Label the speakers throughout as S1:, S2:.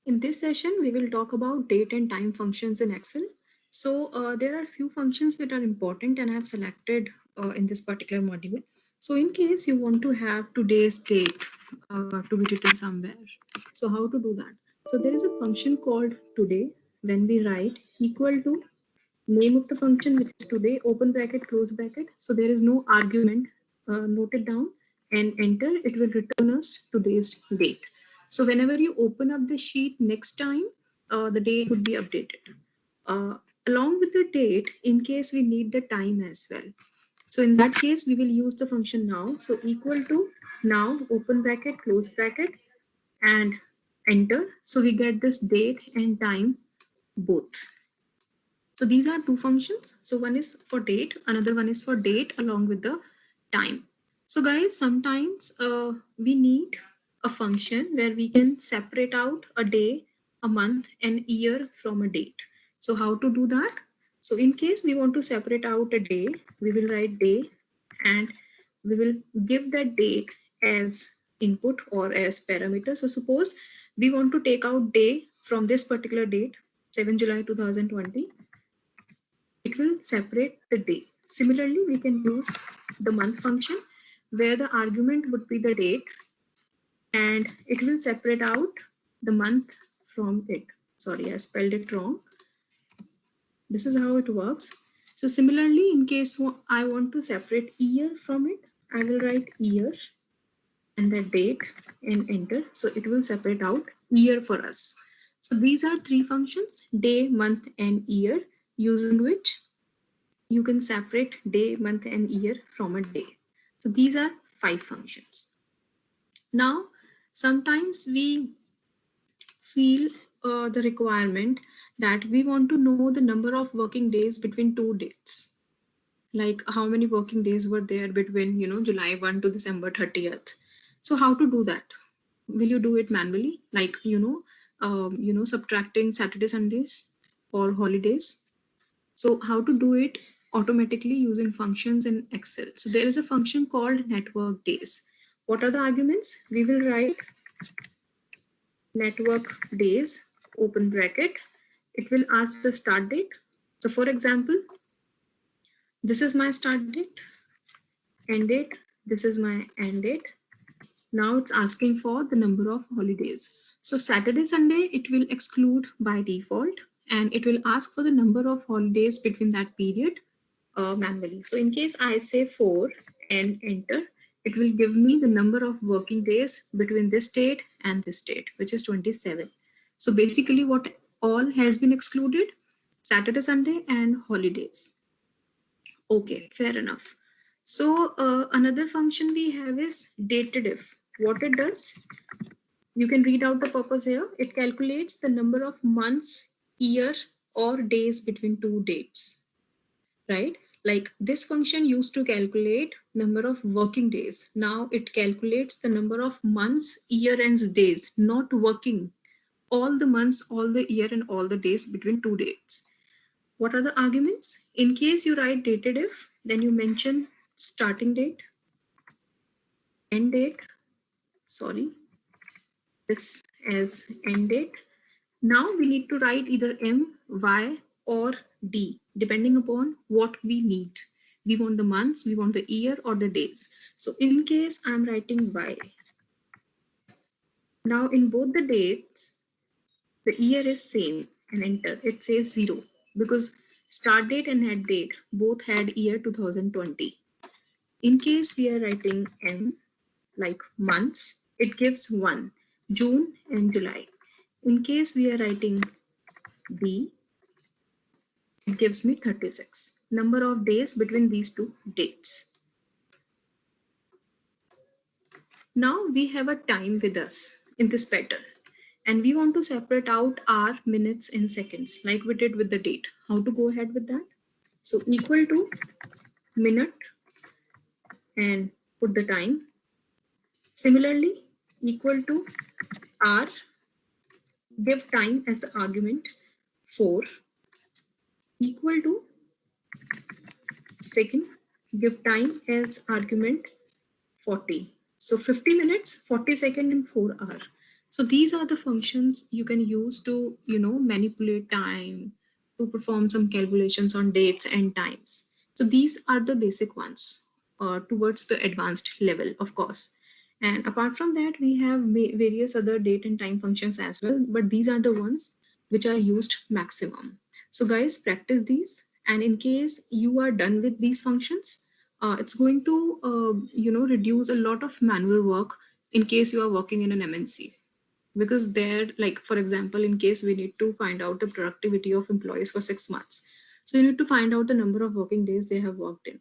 S1: In this session, we will talk about date and time functions in Excel. So there are few functions that are important and I have selected in this particular module. So in case you want to have today's date to be written somewhere, so how to do that? So there is a function called today when we write equal to name of the function, which is today, open bracket, close bracket. So there is no argument, note it down and enter. It will return us today's date. So whenever you open up the sheet next time, the date would be updated. Uh, Along with the date, in case we need the time as well. So in that case, we will use the function now. So equal to now, open bracket, close bracket, and enter. So we get this date and time both. So these are two functions. So one is for date, another one is for date along with the time. So guys, sometimes we need a function where we can separate out a day, a month, and year from a date. So how to do that? So in case we want to separate out a day, we will write day and we will give that date as input or as parameter. So suppose we want to take out day from this particular date, 7 July 2020. It will separate the day. Similarly, we can use the month function where the argument would be the date and it will separate out the month from it. Sorry, I spelled it wrong. This is how it works. So similarly, in case I want to separate year from it, I will write year and the date and enter. So it will separate out year for us. So these are three functions, day, month, and year, using which you can separate day, month, and year from a day. So these are 5 functions. Now, sometimes we feel the requirement that we want to know the number of working days between two dates. Like how many working days were there between, July 1 to December 30th. So how to do that? Will you do it manually? Like, subtracting Saturday, Sundays or holidays? So how to do it automatically using functions in Excel. So there is a function called network days. What are the arguments? We will write network days, open bracket. It will ask the start date. So for example, this is my start date, end date, this is my end date. Now it's asking for the number of holidays. So Saturday, Sunday, it will exclude by default and it will ask for the number of holidays between that period manually. So in case I say 4 and enter, it will give me the number of working days between this date and this date, which is 27. So basically what all has been excluded? Saturday, Sunday and holidays. Okay, fair enough. So another function we have is dateDiff. What it does, you can read out the purpose here. It calculates the number of months, year, or days between two dates, right? Like this function used to calculate number of working days. Now it calculates the number of months, year, and days, not working. All the months, all the year, and all the days between two dates. What are the arguments? In case you write dateDiff, then you mention starting date, end date, sorry, this as end date. Now we need to write either M, Y, or D, depending upon what we need. We want the months, we want the year, or the days. So in case I'm writing Y. Now in both the dates, the year is same and enter. It says 0 because start date and end date both had year 2020. In case we are writing M, like months, it gives 1, June and July. In case we are writing D, it gives me 36. Number of days between these two dates. Now we have a time with us in this pattern. And we want to separate out our minutes in seconds, like we did with the date. How to go ahead with that? So equal to minute and put the time. Similarly, equal to hour, give time as the argument 4, equal to second, give time as argument 40. So 50 minutes, 40 seconds, and 4 hours. So these are the functions you can use to, manipulate time, to perform some calculations on dates and times. So these are the basic ones towards the advanced level, of course. And apart from that, we have various other date and time functions as well, but these are the ones which are used maximum. So guys, practice these. And in case you are done with these functions, it's going to, reduce a lot of manual work in case you are working in an MNC, because there, like for example, in case we need to find out the productivity of employees for 6 months, so you need to find out the number of working days they have worked in,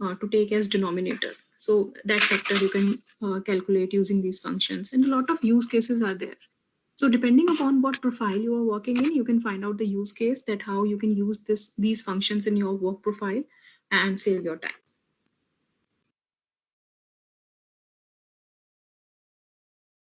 S1: to take as denominator. So that factor you can calculate using these functions, and a lot of use cases are there. So depending upon what profile you are working in, you can find out the use case, that how you can use these functions in your work profile and save your time.